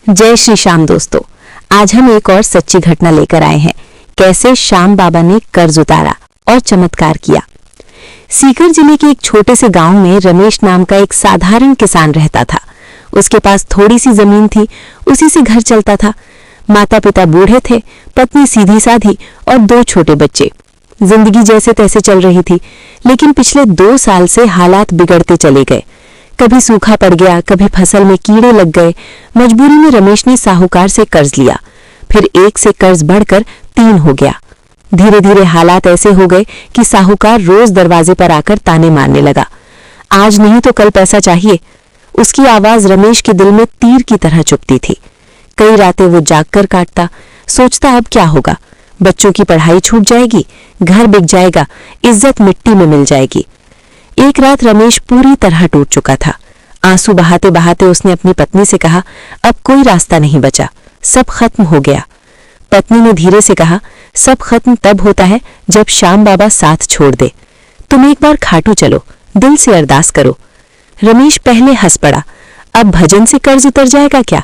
जय श्री श्याम दोस्तों, आज हम एक और सच्ची घटना लेकर आए हैं। कैसे श्याम बाबा ने कर्ज उतारा और चमत्कार किया। सीकर जिले के एक छोटे से गांव में रमेश नाम का एक साधारण किसान रहता था। उसके पास थोड़ी सी जमीन थी, उसी से घर चलता था। माता पिता बूढ़े थे, पत्नी सीधी साधी और 2 छोटे बच्चे। जिंदगी जैसे तैसे चल रही थी, लेकिन पिछले 2 साल से हालात बिगड़ते चले गए। कभी सूखा पड़ गया, कभी फसल में कीड़े लग गए। मजबूरी में रमेश ने साहूकार से कर्ज लिया, फिर 1 से कर्ज बढ़कर 3 हो गया। धीरे धीरे हालात ऐसे हो गए कि साहूकार रोज दरवाजे पर आकर ताने मारने लगा। आज नहीं तो कल पैसा चाहिए। उसकी आवाज रमेश के दिल में तीर की तरह चुभती थी। कई रातें वो जागकर काटता, सोचता अब क्या होगा। बच्चों की पढ़ाई छूट जाएगी, घर बिक जाएगा, इज्जत मिट्टी में मिल जाएगी। एक रात रमेश पूरी तरह टूट चुका था। आंसू बहाते बहाते उसने अपनी पत्नी से कहा, अब कोई रास्ता नहीं बचा, सब खत्म हो गया। पत्नी ने धीरे से कहा, सब खत्म तब होता है जब श्याम बाबा साथ छोड़ दे। तुम एक बार खाटू चलो, दिल से अरदास करो। रमेश पहले हंस पड़ा, अब भजन से कर्ज उतर जाएगा क्या।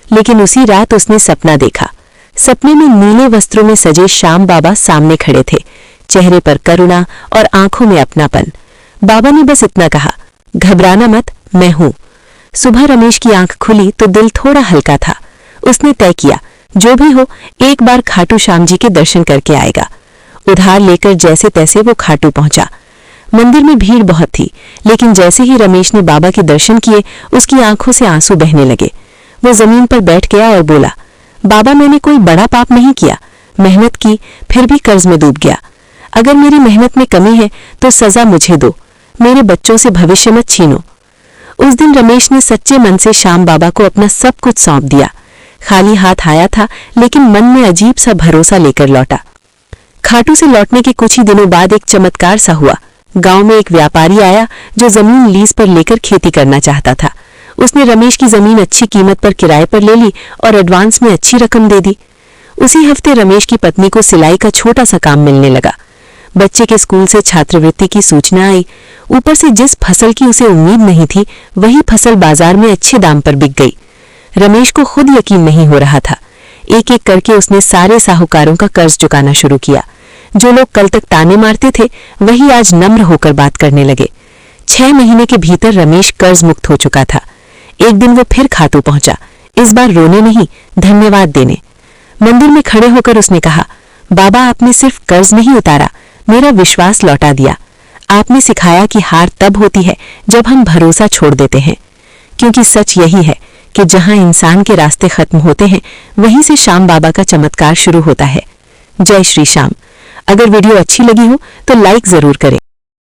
लेकिन उसी रात उसने सपना देखा। सपने में नीले वस्त्रों में सजे श्याम बाबा सामने खड़े थे, चेहरे पर करुणा और आंखों में अपनापन। बाबा ने बस इतना कहा, घबराना मत, मैं हूं। सुबह रमेश की आंख खुली तो दिल थोड़ा हल्का था। उसने तय किया, जो भी हो एक बार खाटू श्याम जी के दर्शन करके आएगा। उधार लेकर जैसे तैसे वो खाटू पहुंचा। मंदिर में भीड़ बहुत थी, लेकिन जैसे ही रमेश ने बाबा के दर्शन किए, उसकी आंखों से आंसू बहने लगे। वो जमीन पर बैठ गया और बोला, बाबा मैंने कोई बड़ा पाप नहीं किया, मेहनत की फिर भी कर्ज में डूब गया। अगर मेरी मेहनत में कमी है तो सजा मुझे दो, मेरे बच्चों से भविष्य मत छीनो। उस दिन रमेश ने सच्चे मन से श्याम बाबा को अपना सब कुछ सौंप दिया। खाली हाथ आया था, लेकिन मन में अजीब सा भरोसा लेकर लौटा। खाटू से लौटने के कुछ ही दिनों बाद एक चमत्कार सा हुआ। गांव में एक व्यापारी आया जो जमीन लीज पर लेकर खेती करना चाहता था। उसने रमेश की जमीन अच्छी कीमत पर किराए पर ले ली और एडवांस में अच्छी रकम दे दी। उसी हफ्ते रमेश की पत्नी को सिलाई का छोटा सा काम मिलने लगा। बच्चे के स्कूल से छात्रवृत्ति की सूचना आई। ऊपर से जिस फसल की उसे उम्मीद नहीं थी, वही फसल बाजार में अच्छे दाम पर बिक गई। रमेश को खुद यकीन नहीं हो रहा था। एक एक करके उसने सारे साहूकारों का कर्ज चुकाना शुरू किया। जो लोग कल तक ताने मारते थे, वही आज नम्र होकर बात करने लगे। 6 महीने के भीतर रमेश कर्ज मुक्त हो चुका था। एक दिन वो फिर खाटू पहुंचा, इस बार रोने नहीं, धन्यवाद देने। मंदिर में खड़े होकर उसने कहा, बाबा आपने सिर्फ कर्ज नहीं उतारा, मेरा विश्वास लौटा दिया। आपने सिखाया कि हार तब होती है जब हम भरोसा छोड़ देते हैं। क्योंकि सच यही है कि जहां इंसान के रास्ते खत्म होते हैं, वहीं से श्याम बाबा का चमत्कार शुरू होता है। जय श्री श्याम। अगर वीडियो अच्छी लगी हो तो लाइक जरूर करें।